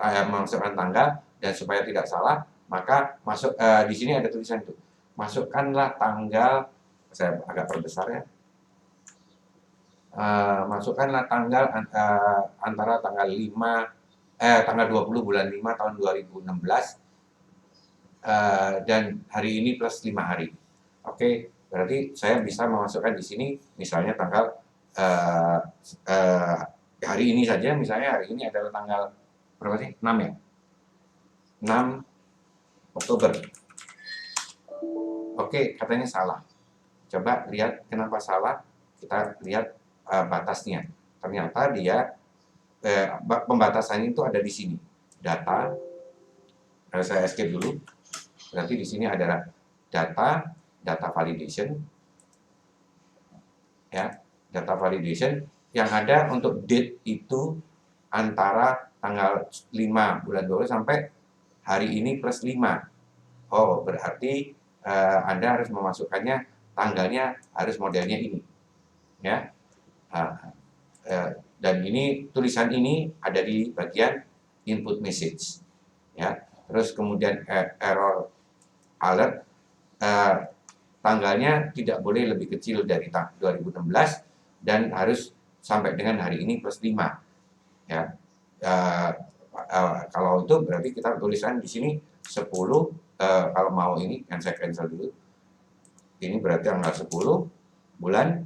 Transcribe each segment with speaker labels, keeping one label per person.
Speaker 1: memasukkan tanggal, dan supaya tidak salah maka di sini ada tulisan itu, masukkanlah tanggal, saya agak perbesar ya, masukkanlah tanggal antara tanggal 20 bulan 5 tahun 2016 dan hari ini plus 5 hari. Oke, berarti saya bisa memasukkan di sini misalnya tanggal hari ini saja, misalnya hari ini adalah tanggal berapa sih? 6 ya? 6 Oktober. Oke, katanya salah. Coba lihat kenapa salah. Kita lihat batasnya. Ternyata dia pembatasannya itu ada di sini. Data. Saya escape dulu. Berarti di sini adalah data validation. Ya, data validation yang ada untuk date itu antara tanggal 5 bulan 12 sampai hari ini plus 5. Oh, berarti Anda harus memasukkannya, tanggalnya harus modelnya ini. Ya. Dan ini tulisan ini ada di bagian input message. Ya. Terus kemudian error alert, tanggalnya tidak boleh lebih kecil dari 2016 dan harus sampai dengan hari ini plus 5. Ya. Kalau itu berarti kita tulisan di sini 10, kalau mau ini yang saya cancel dulu. Ini berarti tanggal 10 bulan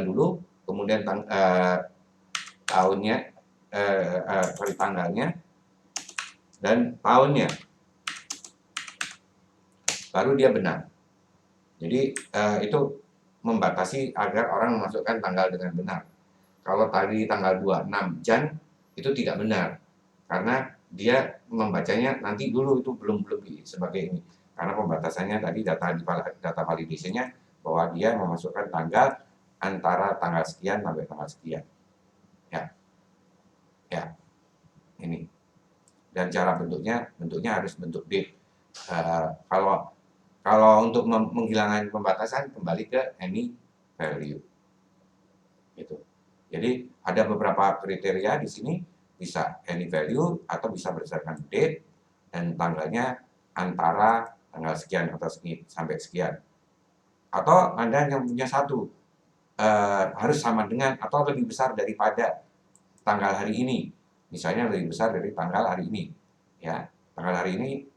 Speaker 1: dulu, kemudian tahunnya, tanggalnya dan tahunnya, baru dia benar. Jadi itu membatasi agar orang memasukkan tanggal dengan benar. Kalau tadi tanggal 26 Jan itu tidak benar, karena dia membacanya nanti dulu, itu belum sebagai ini. Karena pembatasannya tadi data validation-nya bahwa dia memasukkan tanggal antara tanggal sekian sampai tanggal sekian. Ya. Ini. Dan cara bentuknya harus bentuk date. Kalau untuk menghilangkan pembatasan kembali ke any value. Gitu. Jadi ada beberapa kriteria di sini, bisa any value atau bisa berdasarkan date dan tanggalnya antara tanggal sekian atau sampai sekian. Atau Anda yang punya satu harus sama dengan atau lebih besar daripada tanggal hari ini. Misalnya lebih besar dari tanggal hari ini. Ya, tanggal hari ini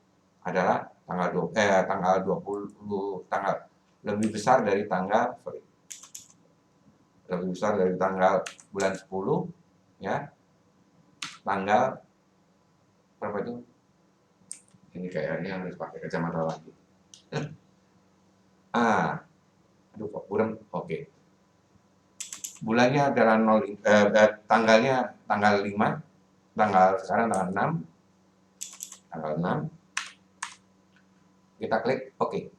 Speaker 1: adalah tanggal 20, lebih besar dari tanggal bulan 10, ya, tanggal berapa itu? Ini kayaknya harus pakai kacamata lagi. Aduh kok buram. Oke. Bulannya adalah tanggalnya tanggal 5, sekarang tanggal 6. Tanggal 6. Kita klik oke.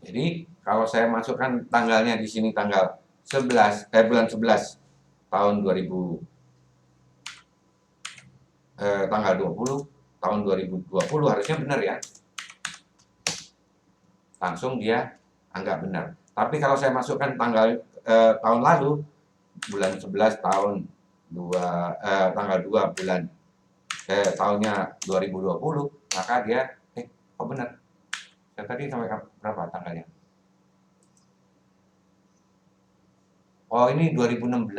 Speaker 1: Jadi kalau saya masukkan tanggalnya di sini tanggal 11 bulan 11 tahun 2000, tanggal 20 tahun 2020 harusnya benar ya. Langsung dia anggap benar. Tapi kalau saya masukkan tanggal tahun lalu, bulan 11 tahun tanggal 2 bulan tahunnya 2020, maka dia benar. Saya tadi sampai berapa tanggalnya? Oh, ini 2016.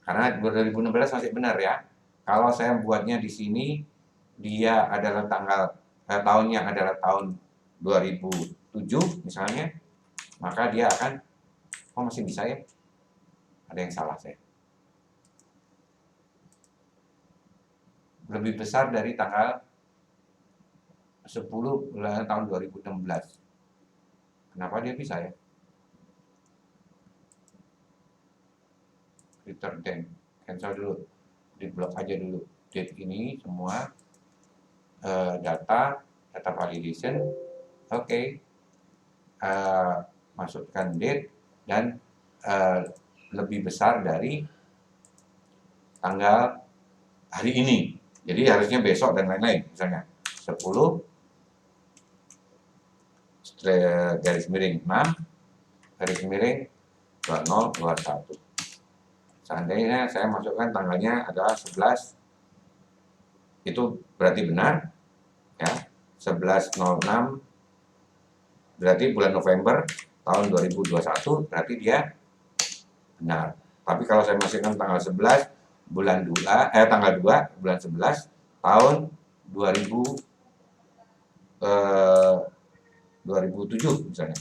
Speaker 1: Karena 2016 masih benar ya. Kalau saya buatnya di sini, dia adalah tahunnya adalah tahun 2007 misalnya, maka dia akan, masih bisa ya? Ada yang salah saya. Lebih besar dari tanggal 10 bulan tahun 2016. Kenapa dia bisa ya? Return date, cancel dulu, di blok aja dulu. Date ini semua data validation, oke. Masukkan date dan lebih besar dari tanggal hari ini. Jadi harusnya besok dan lain-lain, misalnya 10 garis miring 6 garis miring 2021. Seandainya saya masukkan tanggalnya adalah 11, itu berarti benar ya. 11.06 berarti bulan November tahun 2021, berarti dia benar. Tapi kalau saya masukkan tanggal 11 bulan 2 tanggal 2 bulan 11 tahun 2000 2007 misalnya,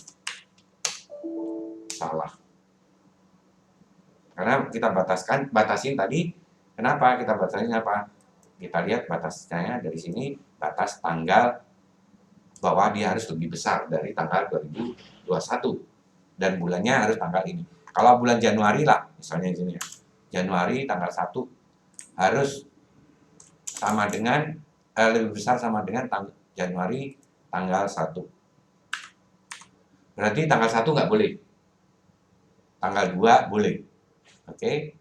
Speaker 1: salah. Karena kita batasin tadi. Kenapa kita batasin apa? Kita lihat batasnya dari sini, batas tanggal bahwa dia harus lebih besar dari tanggal 2021 dan bulannya harus tanggal ini. Kalau bulan Januari lah, misalnya di sini ya. Januari tanggal 1 harus sama dengan lebih besar sama dengan Januari tanggal 1. Berarti tanggal 1 nggak boleh. Tanggal 2 boleh. Oke.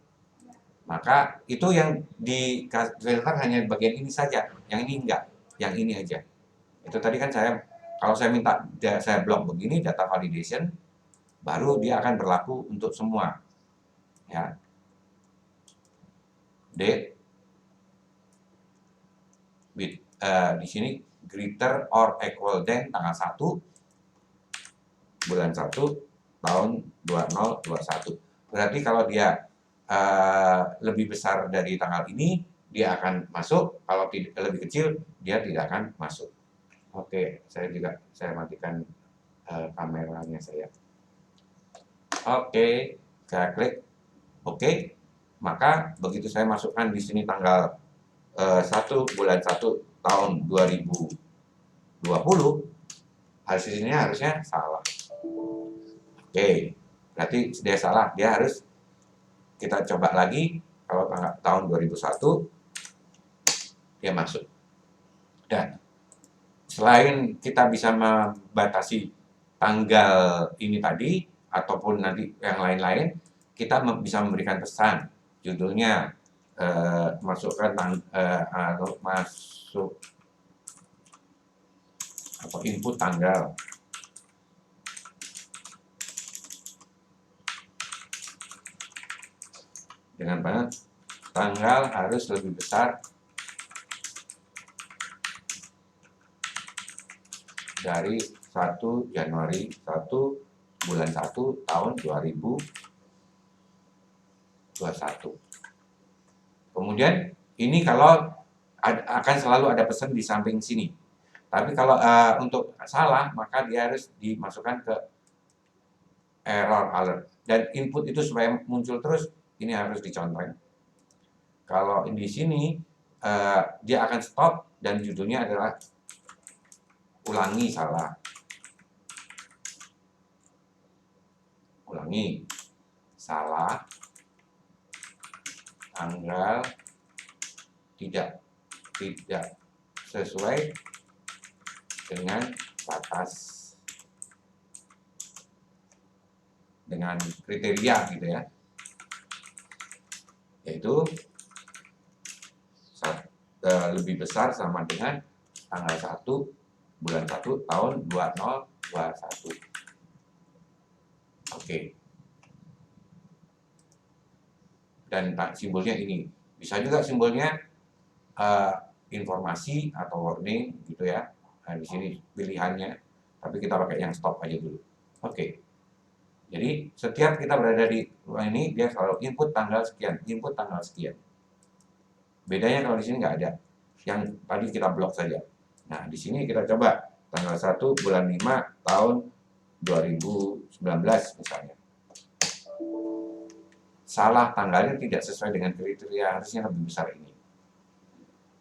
Speaker 1: Maka itu yang di filter hanya bagian ini saja, yang ini enggak, yang ini aja. Itu tadi kan kalau saya minta saya blok begini data validation, baru dia akan berlaku untuk semua. Ya. Date with di sini greater or equal than tanggal 1 bulan 1 tahun 2021. Berarti kalau dia lebih besar dari tanggal ini, dia akan masuk. Kalau lebih kecil, dia tidak akan masuk. Oke, saya matikan kameranya saya. Oke, saya klik oke. Maka begitu saya masukkan di sini tanggal 1 bulan 1 tahun 2020, hasilnya harusnya salah. Oke, berarti dia salah. Dia harus kita coba lagi. Kalau tahun 2001 dia masuk. Dan selain kita bisa membatasi tanggal ini tadi ataupun nanti yang lain-lain, kita bisa memberikan pesan judulnya, masukkan masuk atau input tanggal. Dengan banget tanggal harus lebih besar dari 1 Januari 1 bulan 1 tahun 2021. Kemudian ini kalau akan selalu ada pesan di samping sini. Tapi kalau untuk salah, maka dia harus dimasukkan ke error alert. Dan input itu supaya muncul terus, ini harus dicontohin. Kalau di sini dia akan stop dan judulnya adalah ulangi salah. Ulangi salah tanggal tidak sesuai dengan batas, dengan kriteria gitu ya, yaitu lebih besar sama dengan tanggal 1 bulan 1 tahun 2021. Oke. Dan simbolnya ini. Bisa juga simbolnya informasi atau warning gitu ya. Nah, di sini pilihannya, tapi kita pakai yang stop aja dulu. Oke. Jadi setiap kita berada di ruang ini, dia selalu input tanggal sekian, input tanggal sekian. Bedanya kalau di sini nggak ada. Yang tadi kita blok saja. Nah, di sini kita coba tanggal 1 bulan 5 tahun 2019 misalnya. Salah tanggalnya tidak sesuai dengan kriteria, harusnya lebih besar ini.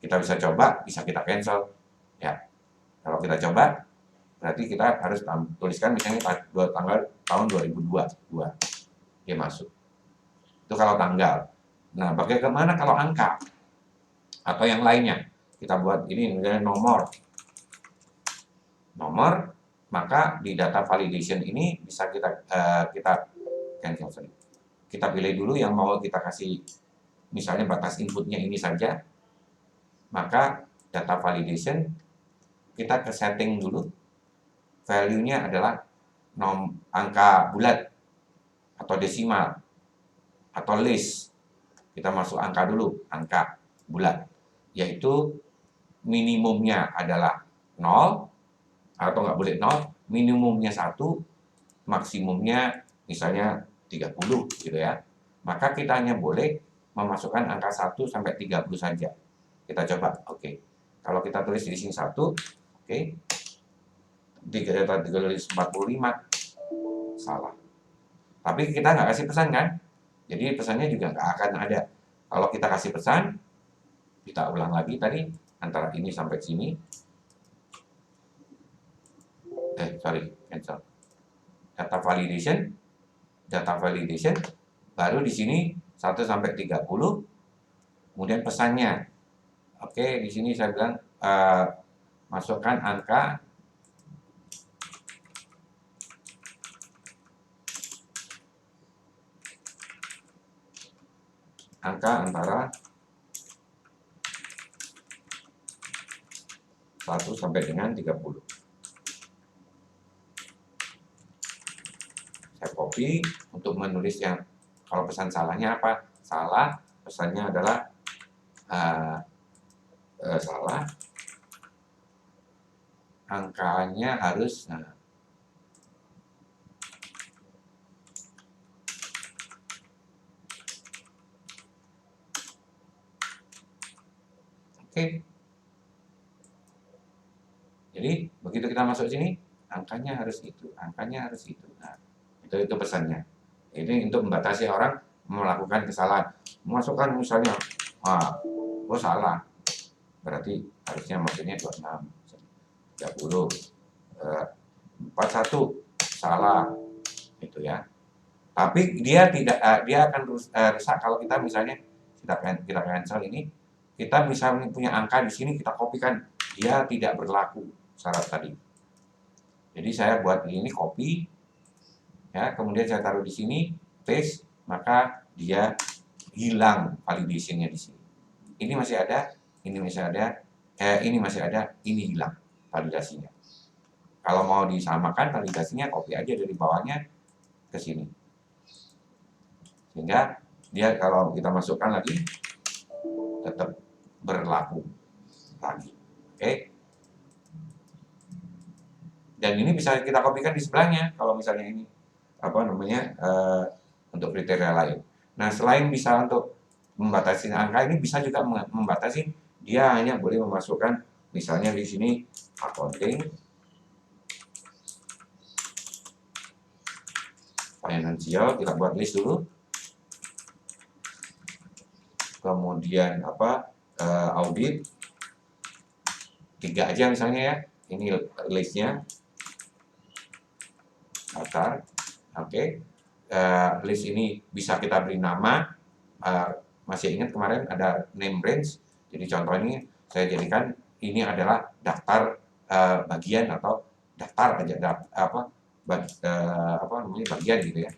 Speaker 1: Kita bisa coba, bisa kita cancel. Ya. Kalau kita coba, berarti kita harus tuliskan misalnya tanggal tahun 2002. Dia masuk. Itu kalau tanggal. Nah, bagaimana kalau angka? Atau yang lainnya? Kita buat ini misalnya nomor, maka di data validation ini bisa kita cancel. Kita pilih dulu yang mau kita kasih, misalnya batas inputnya ini saja. Maka data validation kita ke setting dulu. Value-nya adalah angka bulat atau desimal atau list Kita masuk angka dulu, angka bulat, yaitu minimumnya adalah 0, atau nggak boleh 0, minimumnya 1, maksimumnya misalnya 30 gitu ya. Maka kita hanya boleh memasukkan angka 1 sampai 30 saja. Kita coba, oke. Kalau kita tulis di sini 1, oke. 345, salah. Tapi kita nggak kasih pesan kan? Jadi pesannya juga nggak akan ada. Kalau kita kasih pesan, kita ulang lagi tadi, antara ini sampai sini. Sorry, cancel. Data validation, baru di sini 1 sampai 30, kemudian pesannya. Oke, di sini saya bilang masukkan angka antara 1 sampai dengan 30. Saya copy untuk menulis yang, kalau pesan salahnya apa? Salah, pesannya adalah salah, angkanya harus oke. Jadi begitu kita masuk sini, angkanya harus itu, angkanya harus itu. Nah, itu pesannya. Ini untuk membatasi orang melakukan kesalahan. Masukkan misalnya, oh salah, berarti harusnya maksudnya 26, 30, 41, salah, gitu ya. Tapi dia tidak, dia akan rusak kalau kita misalnya kita cancel ini, kita misalnya punya angka di sini, kita kopikan, dia tidak berlaku syarat tadi. Jadi saya buat ini copy, ya, kemudian saya taruh di sini, paste, maka dia hilang validation-nya di sini. Ini masih ada, ini masih ada, ini masih ada, ini hilang validasinya. Kalau mau disamakan validasinya, copy aja dari bawahnya ke sini. Sehingga dia kalau kita masukkan lagi, tetap berlaku lagi. Oke. Dan ini bisa kita kopikan di sebelahnya kalau misalnya ini untuk kriteria lain. Nah, selain bisa untuk membatasi angka, ini bisa juga membatasi, dia hanya boleh memasukkan misalnya di sini accounting, financial, kita buat list dulu. Kemudian audit 3 aja misalnya ya, ini listnya daftar. Oke. List ini bisa kita beri nama, masih ingat kemarin ada name range, jadi contoh ini saya jadikan ini adalah daftar bagian atau daftar aja, bagian gitu ya,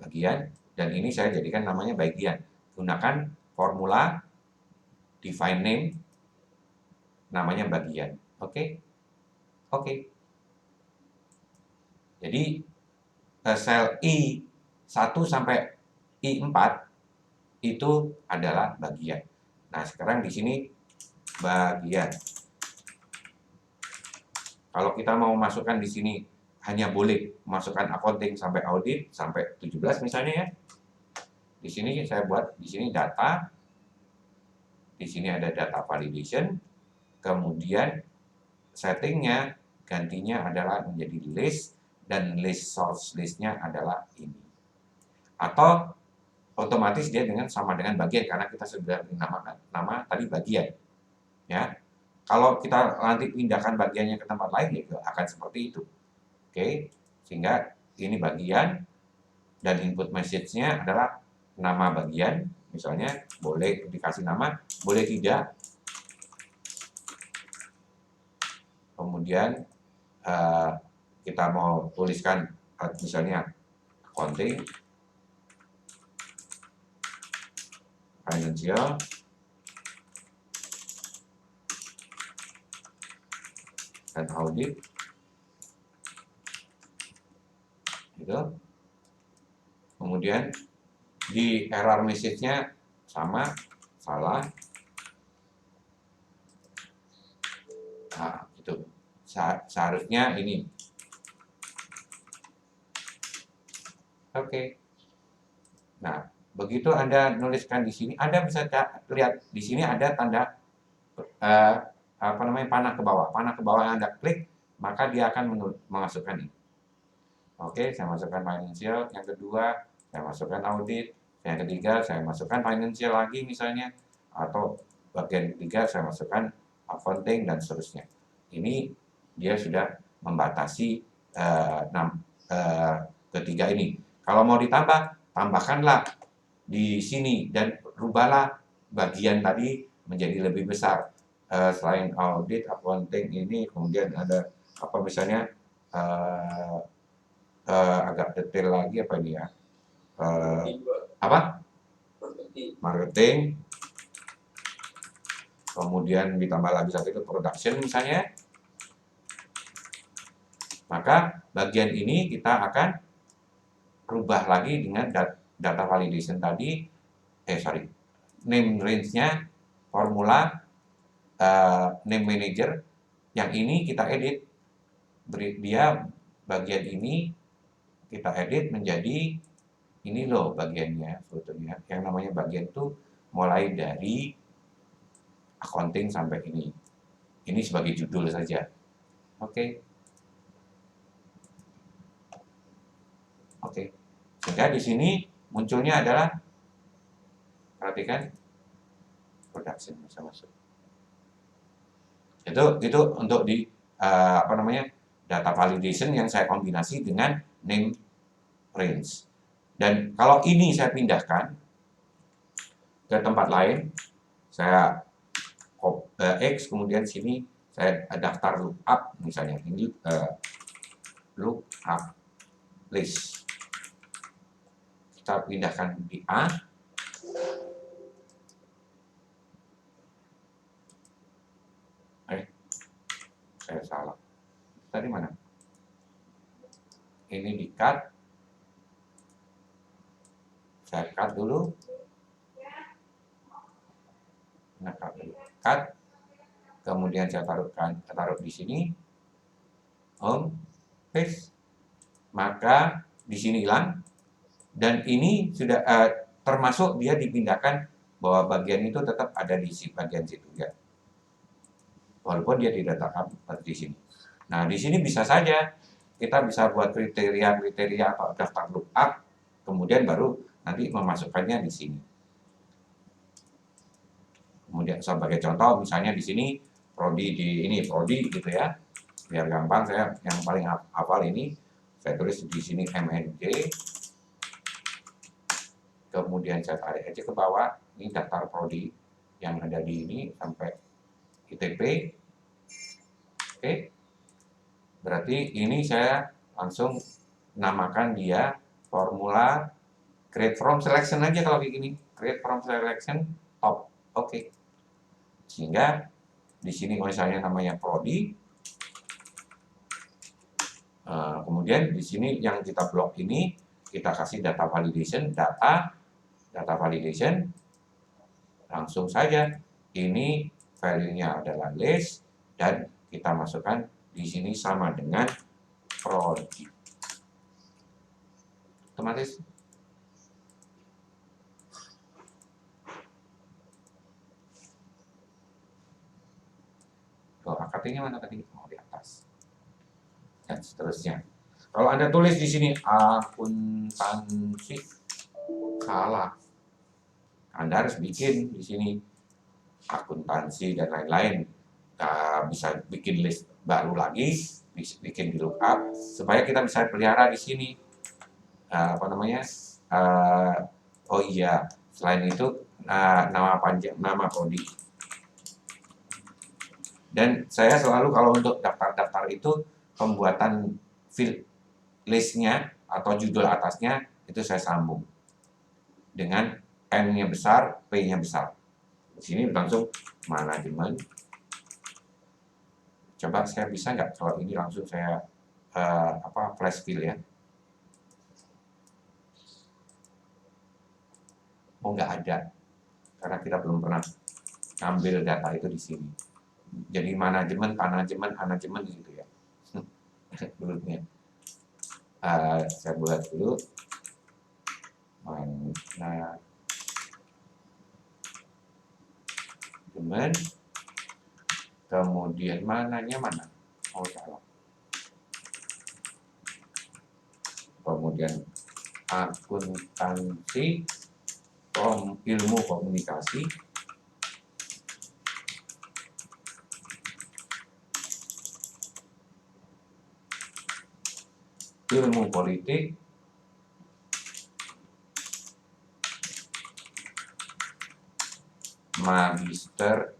Speaker 1: bagian, dan ini saya jadikan namanya bagian. Gunakan formula define name, namanya bagian. Oke. Jadi sel I1 sampai I4 itu adalah bagian. Nah, sekarang di sini bagian. Kalau kita mau masukkan di sini, hanya boleh masukkan accounting sampai audit sampai 17 misalnya ya. Di sini saya buat di sini data. Di sini ada data validation. Kemudian settingnya gantinya adalah menjadi list, dan list source listnya adalah ini. Atau otomatis dia sama dengan bagian karena kita sudah nama tadi bagian. Ya. Kalau kita nanti pindahkan bagiannya ke tempat lain, ya akan seperti itu. Oke, sehingga ini bagian, dan input message-nya adalah nama bagian. Misalnya boleh dikasih nama, boleh tidak. Kemudian kita mau tuliskan misalnya accounting, financial, dan audit, gitu. Kemudian di error message-nya sama, salah. Nah, itu seharusnya ini. Oke. Nah, begitu Anda nuliskan di sini, Anda bisa lihat di sini ada tanda eh, apa namanya, panah ke bawah. Panah ke bawah yang Anda klik, maka dia akan memasukkan ini. Oke, saya masukkan financial. Yang kedua, saya masukkan audit. Yang ketiga, saya masukkan financial lagi misalnya. Atau bagian ketiga, saya masukkan accounting dan seterusnya. Ini dia sudah membatasi ketiga ini. Kalau mau ditambah, tambahkanlah di sini dan rubahlah bagian tadi menjadi lebih besar. Selain audit, accounting ini, kemudian ada apa misalnya agak detail lagi apa ini ya? Apa? Marketing. Kemudian ditambah lagi satu itu production misalnya. Maka bagian ini kita akan rubah lagi dengan data validation tadi. Name range-nya, formula, name manager. Yang ini kita edit. Dia bagian ini kita edit menjadi ini loh bagiannya sebetulnya. Yang namanya bagian itu mulai dari accounting sampai ini. Ini sebagai judul saja. Oke. Oke. Sehingga di sini munculnya adalah, perhatikan, production bisa masuk. Itu untuk di apa namanya, data validation yang saya kombinasi dengan name range. Dan kalau ini saya pindahkan ke tempat lain, saya X, kemudian sini saya daftar lookup misalnya, ini lookup list. Kita pindahkan di A. Saya salah. Tadi mana? Ini di cut. Saya cut dulu. Nah, cut. Kemudian saya taruh di sini. Home, paste. Maka di sini hilang. Dan ini sudah termasuk dia dipindahkan bahwa bagian itu tetap ada di bagian situ ya. Walaupun dia diletakkan di sini. Nah, di sini bisa saja kita bisa buat kriteria atau daftar lookup, kemudian baru nanti memasukkannya di sini. Kemudian sebagai contoh, misalnya di sini prodi gitu ya. Biar gampang, saya yang paling hafal ini saya tulis di sini MNJ. Kemudian saya tarik aja ke bawah, ini daftar prodi yang ada di ini sampai ITP. Oke. Berarti ini saya langsung namakan dia formula create from selection aja kalau kayak gini. Create from selection top. Oke. Sehingga di sini misalnya namanya prodi. Kemudian di sini yang kita blok ini kita kasih data validation, data validation. Langsung saja ini value-nya adalah list dan kita masukkan di sini sama dengan prodi. Otomatis. AKT-nya mana tadi? Oh, di atas. Dan seterusnya. Kalau Anda tulis di sini akuntansi, salah. Anda harus bikin di sini akuntansi dan lain-lain. Bisa bikin list baru lagi, bikin di lookup supaya kita bisa pelihara di sini. Apa namanya? Oh iya, selain itu nama panjang, nama prodi. Dan saya selalu kalau untuk daftar-daftar itu pembuatan field listnya atau judul atasnya itu saya sambung dengan N-nya besar, P-nya besar. Di sini langsung manajemen. Coba saya bisa nggak kalau ini langsung saya flash fill ya. Oh, nggak ada, karena kita belum pernah ngambil data itu di sini. Jadi manajemen gitu ya. Grupnya. Saya buat dulu manajemen, kemudian mananya mana? Oh, salah. Kemudian akuntansi, ilmu komunikasi, ilmu politik, magister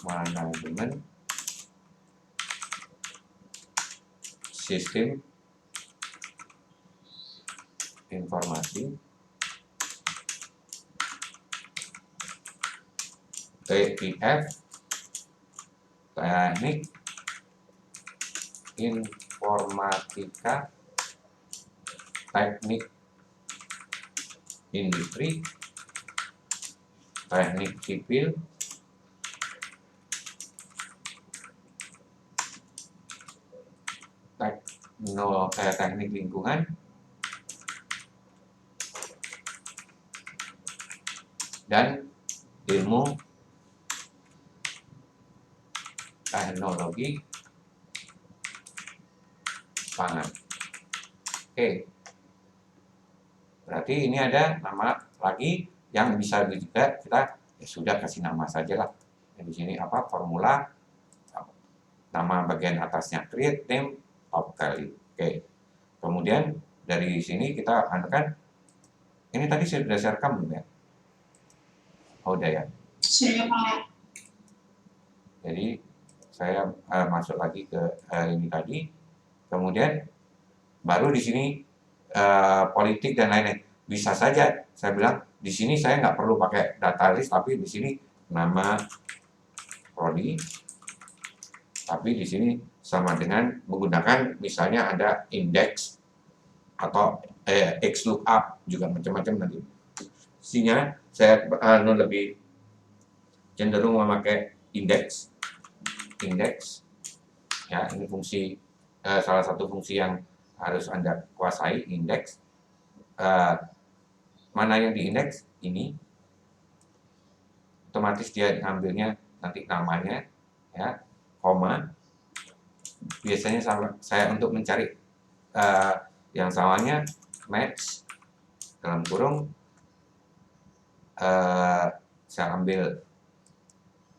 Speaker 1: manajemen, sistem informasi, TIF, teknik informatika, teknik industri, teknik sipil, teknik lingkungan, dan ilmu teknologi pangan. Oke, berarti ini ada nama lagi yang bisa juga kita ya sudah kasih nama saja lah. Di sini apa, formula, nama bagian atasnya create name of value. Oke, kemudian dari sini kita anukan, ini tadi sudah saya rekam belum ya? Oh, udah ya. Jadi saya masuk lagi ke ini tadi, kemudian baru di sini politik dan lain-lain. Bisa saja saya bilang di sini saya nggak perlu pakai data list, tapi di sini nama prodi, tapi di sini sama dengan menggunakan misalnya ada index atau XLOOKUP, juga macam-macam nanti. Isinya saya lebih cenderung memakai index ya. Ini fungsi salah satu fungsi yang harus Anda kuasai, indeks. Mana yang diindeks? Ini otomatis dia ambilnya nanti namanya ya, koma. Biasanya saya untuk mencari yang samanya match dalam kurung, saya ambil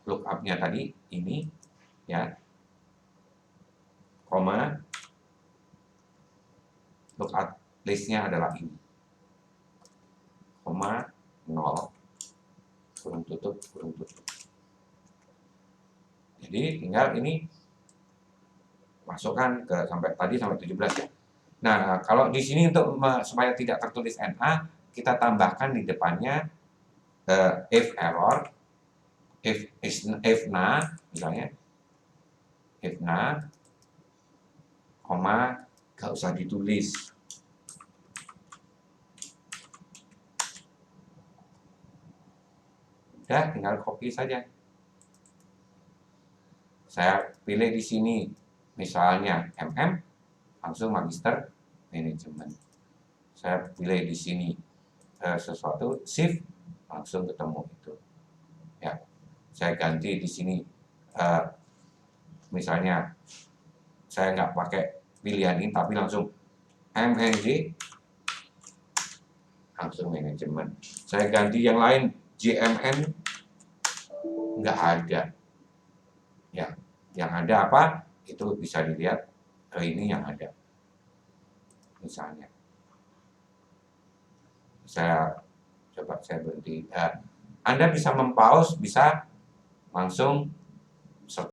Speaker 1: lookup-nya tadi ini ya, koma, lookup list-nya adalah ini, koma 0, kurung tutup. Jadi tinggal ini masukkan ke sampai 17 ya. Nah, kalau di sini untuk supaya tidak tertulis NA, kita tambahkan di depannya if error, if na, misalnya if na, koma, gak usah ditulis. Udah, tinggal copy saja. Saya pilih di sini misalnya MM, langsung magister manajemen. Saya pilih di sini sesuatu shift, langsung ketemu itu. Ya, saya ganti di sini misalnya saya nggak pakai pilihan ini, tapi langsung MNJ, langsung manajemen. Saya ganti yang lain JMN, nggak ada. Ya, yang ada apa? Itu bisa dilihat ini yang ada. Misalnya, saya coba saya berhenti. Anda bisa mempause, bisa langsung